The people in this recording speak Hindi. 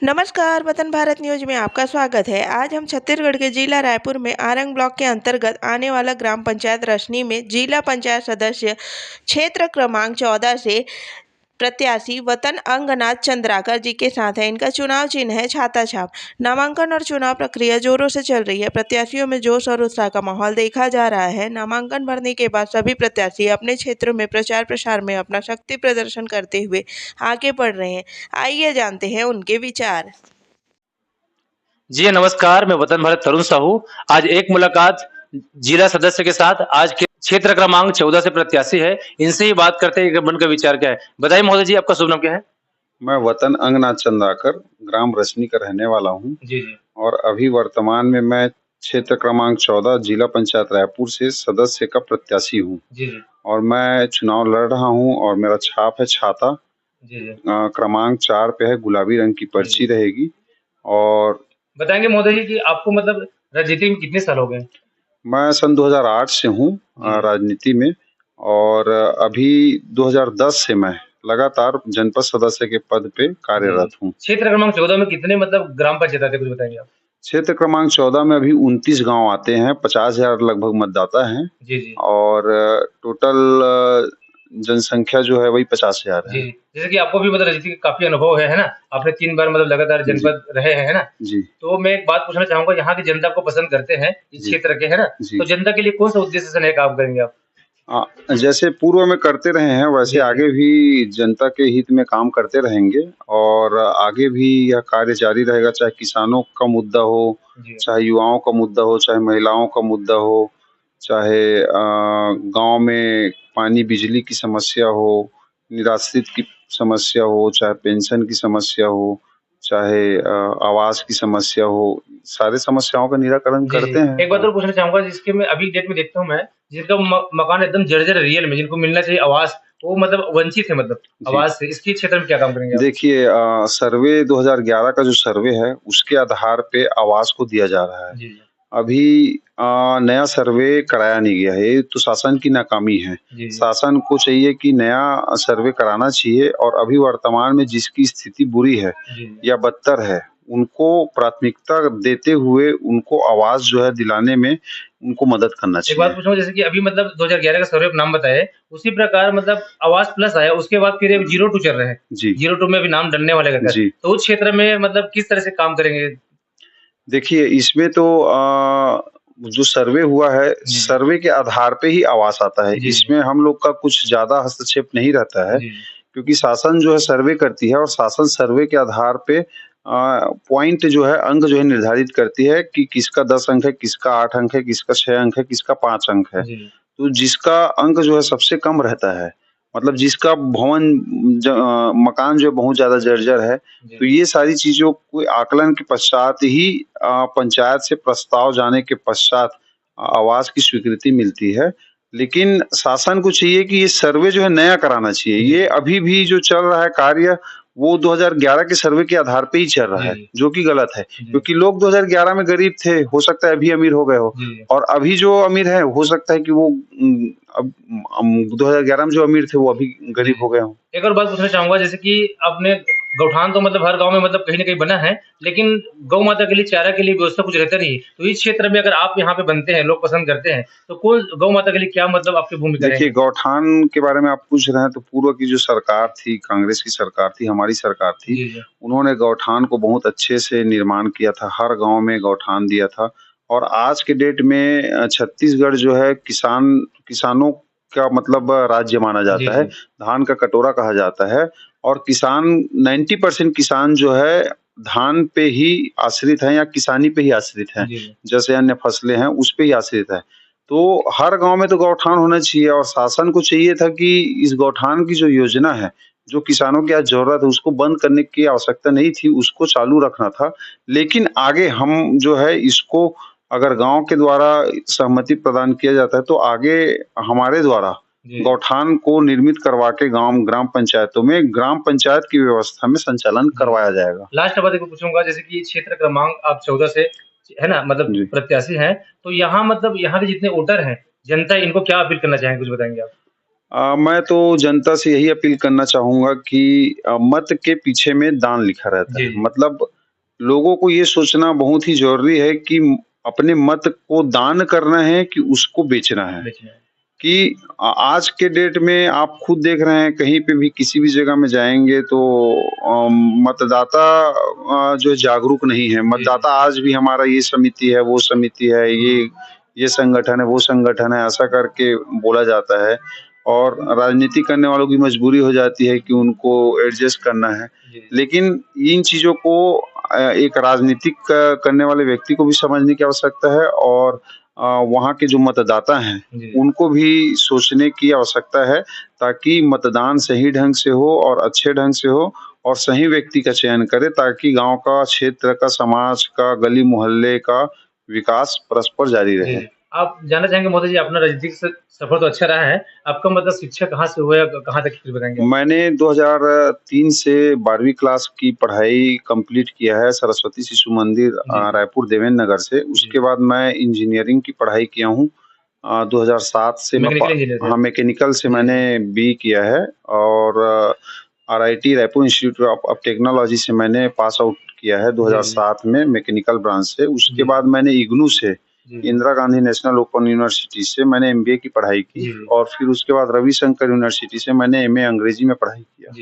नमस्कार, वतन भारत न्यूज में आपका स्वागत है। आज हम छत्तीसगढ़ के जिला रायपुर में आरंग ब्लॉक के अंतर्गत आने वाला ग्राम पंचायत रसनी में जिला पंचायत सदस्य क्षेत्र क्रमांक 14 से प्रत्याशी वतन अंगनाथ चंद्राकर जी के साथ है। इनका चुनाव चिन्ह है छाता छाप। नामांकन और चुनाव प्रक्रिया जोरों से चल रही है। प्रत्याशियों में जोश और उत्साह का माहौल देखा जा रहा है। नामांकन भरने के बाद सभी प्रत्याशी अपने क्षेत्रों में प्रचार प्रसार में अपना शक्ति प्रदर्शन करते हुए आगे बढ़ रहे हैं। आइए जानते हैं उनके विचार। जी नमस्कार, मैं वतन भारत तरुण साहू। आज एक मुलाकात जिला सदस्य के साथ आज के क्षेत्र क्रमांक 14 से प्रत्याशी है, इनसे ही बात करते हैं कि मन का विचार क्या है। बताइए महोदय जी, आपका शुभ नाम क्या है? मैं वतन अंगनाथ चंद्राकर ग्राम रसनी का रहने वाला हूँ जी जी। और अभी वर्तमान में मैं क्षेत्र क्रमांक 14 जिला पंचायत रायपुर से सदस्य का प्रत्याशी हूँ जी जी। और मैं चुनाव लड़ रहा हूँ और मेरा छाप है छाता। जी जी। क्रमांक 4 पे है, गुलाबी रंग की पर्ची रहेगी। और बताएंगे महोदय जी कि आपको मतलब राजनीति में कितने साल हो गए? मैं सन 2008 से हूँ राजनीति में और अभी 2010 से मैं लगातार जनपद सदस्य के पद पे कार्यरत हूँ। क्षेत्र क्रमांक 14 में कितने मतलब ग्राम पंचायत आते, कुछ बताएंगे आप? क्षेत्र क्रमांक 14 में अभी 29 गांव आते हैं, 50,000 लगभग मतदाता हैं। जी जी। और टोटल जनसंख्या जो है वही 50,000 है। जी, जैसे कि आपको भी मतलब राजनीति का काफी अनुभव है ना? आपने 3 बार मतलब लगातार जनपद रहे हैं, है ना? जी। तो मैं एक बात पूछना चाहूँगा, यहाँ की जनता को पसंद करते हैं इस क्षेत्र के, है ना? जी। तो जनता के लिए कौन सा उद्देश्य से नए काम करेंगे आप? जैसे पूर्व में करते रहे हैं वैसे आगे भी जनता के हित में काम करते रहेंगे और आगे भी यह कार्य जारी रहेगा, चाहे किसानों का मुद्दा हो, चाहे युवाओं का मुद्दा हो, चाहे महिलाओं का मुद्दा हो, चाहे गांव में पानी बिजली की समस्या हो, निराश्रित की समस्या हो, चाहे पेंशन की समस्या हो, चाहे आवास की समस्या हो, सारे समस्याओं का निराकरण करते हैं। एक बात और पूछना चाहूँगा, जिसके मैं अभी डेट में देखता हूँ मैं, जिनका मकान एकदम जर्जर रियल में, जिनको मिलना चाहिए आवास, वो मतलब वंचित है मतलब आवास से। इसके क्षेत्र में क्या काम करेंगे आप? देखिए सर्वे 2011 का जो सर्वे है उसके आधार पे आवास को दिया जा रहा है। अभी नया सर्वे कराया नहीं गया है, ये तो शासन की नाकामी है। शासन को चाहिए कि नया सर्वे कराना चाहिए और अभी वर्तमान में जिसकी स्थिति बुरी है या बदतर है, उनको प्राथमिकता देते हुए उनको आवास जो है दिलाने में उनको मदद करना एक चाहिए। बात पूछूँगा, जैसे कि अभी मतलब 2011 का सर्वे नाम बताए, उसी प्रकार मतलब आवास प्लस आया, उसके बाद फिर 02 चल रहे हैं। जी। 02 में अभी नाम डलने वाले हैं। जी। तो उस क्षेत्र में मतलब किस तरह से काम करेंगे? देखिए इसमें तो जो सर्वे हुआ है, सर्वे के आधार पे ही आवास आता है। इसमें हम लोग का कुछ ज़्यादा हस्तक्षेप नहीं रहता है, क्योंकि शासन जो है सर्वे करती है और शासन सर्वे के आधार पे पॉइंट जो है, अंक जो है निर्धारित करती है कि किसका 10 अंक है, किसका 8 अंक है, किसका 6 अंक है, किसका 5 अंक है। तो जिसका अंक जो है सबसे कम रहता है, मतलब जिसका मकान जो बहुत ज़्यादा जर्जर है, तो ये सारी चीज़ों को आकलन के पश्चात ही पंचायत से प्रस्ताव जाने के पश्चात आवास की स्वीकृति मिलती है। लेकिन शासन को चाहिए कि ये सर्वे जो है नया कराना चाहिए। ये अभी भी जो चल रहा है कार्य, वो 2011 के सर्वे के आधार पे ही चल रहा है, जो कि गलत है। क्योंकि लोग 2011 में गरीब थे, हो सकता है अभी अमीर हो गए हो, और अभी जो अमीर है हो सकता है कि वो अब 2011 में जो अमीर थे वो अभी गरीब हो गए हों। एक और बात पूछना चाहूँगा, जैसे कि आपने गौठान तो मतलब हर गाँव में मतलब कहीं न कहीं बना है, लेकिन गौ माता के लिए चारा के लिए व्यवस्था कुछ रहता नहीं है। तो इस क्षेत्र में अगर आप यहाँ पे बनते हैं, लोग पसंद करते हैं, तो कौन गौ माता के लिए क्या मतलब आपकी भूमिका रहेगी? देखिए गौठान के बारे में आप पूछ रहे हैं, तो पूर्व की जो सरकार थी, कांग्रेस की सरकार थी, हमारी सरकार थी, उन्होंने गौठान को बहुत अच्छे से निर्माण किया था, हर गाँव में गौठान दिया था। और आज के डेट में छत्तीसगढ़ जो है किसानों का मतलब राज्य माना जाता है, धान का कटोरा कहा जाता है और किसान 90% किसान जो है धान पे ही आश्रित हैं या किसानी पे ही आश्रित हैं। जैसे अन्य फसलें हैं उस पे ही आश्रित है। तो हर गाँव में तो गौठान होना चाहिए और शासन को चाहिए था कि इस गौठान की जो योजना है, जो किसानों की आज ज़रूरत है, उसको बंद करने की आवश्यकता नहीं थी, उसको चालू रखना था। लेकिन आगे हम जो है इसको अगर गाँव के द्वारा सहमति प्रदान किया जाता है, तो आगे हमारे द्वारा गौठान को निर्मित करवा के ग्राम पंचायतों में ग्राम पंचायत की व्यवस्था में संचालन करवाया जाएगा। लास्ट बात एक पूछूँगा, जैसे कि क्षेत्र क्रमांक आप 14 से है ना, मतलब प्रत्याशी हैं, तो यहाँ मतलब यहाँ के जितने वोटर हैं, जनता, इनको क्या अपील करना चाहेंगे, कुछ बताएँगे आप? मैं तो जनता से यही अपील करना चाहूँगा कि मत के पीछे में दान लिखा रहता है। मतलब लोगों को ये सोचना बहुत ही ज़रूरी है कि अपने मत को दान करना है कि उसको बेचना है। कि आज के डेट में आप खुद देख रहे हैं कहीं पे भी किसी भी जगह में जाएँगे तो मतदाता जो है जागरूक नहीं है। मतदाता आज भी हमारा ये समिति है, वो समिति है, ये संगठन है, वो संगठन है, ऐसा करके बोला जाता है। और राजनीति करने वालों की मजबूरी हो जाती है कि उनको एडजस्ट करना है। लेकिन इन चीज़ों को एक राजनीतिक करने वाले व्यक्ति को भी समझने की आवश्यकता है और वहाँ के जो मतदाता हैं, उनको भी सोचने की आवश्यकता है ताकि मतदान सही ढंग से हो और अच्छे ढंग से हो और सही व्यक्ति का चयन करें ताकि गाँव का, क्षेत्र का, समाज का, गली मोहल्ले का विकास परस्पर जारी रहे। आप जानना चाहेंगे महोदय जी अपना राजनीतिक सफर तो अच्छा रहा है। आपका मतलब शिक्षा कहाँ से हुआ या कहाँ तक कुछ बताएँगे? मैंने 2003 से 12वीं क्लास की पढ़ाई कंप्लीट किया है सरस्वती शिशु मंदिर रायपुर देवेंद्र नगर से। उसके बाद मैं इंजीनियरिंग की पढ़ाई किया हूँ। 2007 से मैकेनिकल से मैंने बीई किया है और RIT Raipur institute of technology से मैंने पास आउट किया है 2007 में मैकेनिकल ब्रांच से। उसके बाद मैंने इग्नू से Indira Gandhi national open university से मैंने एमबीए की पढ़ाई की और फिर उसके बाद रविशंकर यूनिवर्सिटी से मैंने एमए अंग्रेजी में पढ़ाई किया।